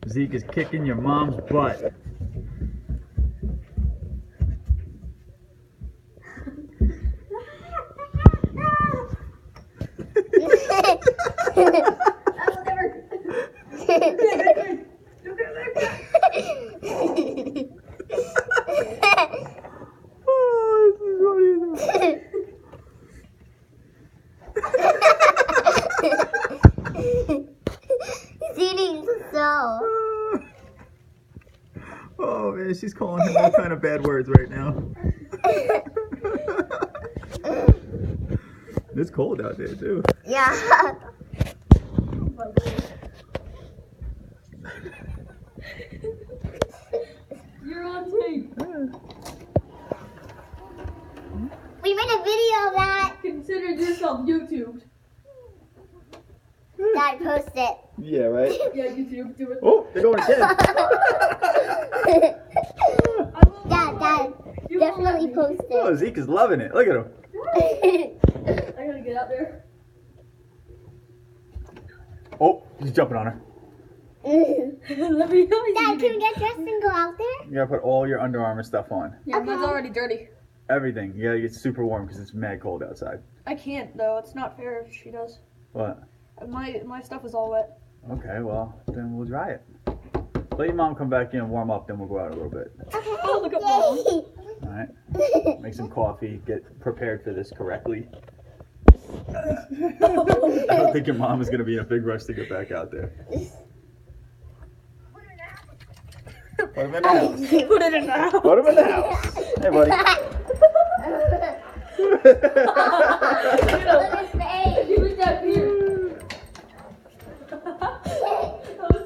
Zeke is kicking your mom's butt. Oh man, she's calling him all kind of bad words right now. It's cold out there too. Yeah. You're on tape. We made a video of that. Consider yourself YouTubed. Dad, post it. Yeah, right? Yeah, YouTube, do it. Oh, they're going again. Dad, You definitely post Oh, it. Zeke is loving it. Look at him. I gotta get out there. Oh, he's jumping on her. Let me know. Dad, can we get dressed and go out there? You gotta put all your Under Armour stuff on. Yeah, mine's already dirty. Everything. You gotta get super warm because it's mad cold outside. I can't though. It's not fair if she does. What? My stuff is all wet. Okay, well, then we'll dry it. Let your mom come back in and warm up, then we'll go out a little bit. Oh, look at mom. Alright? Make some coffee, get prepared for this correctly. I don't think your mom is gonna be in a big rush to get back out there. Put him in the house. Put it in the house. Put him in the house. Hey, buddy. You know,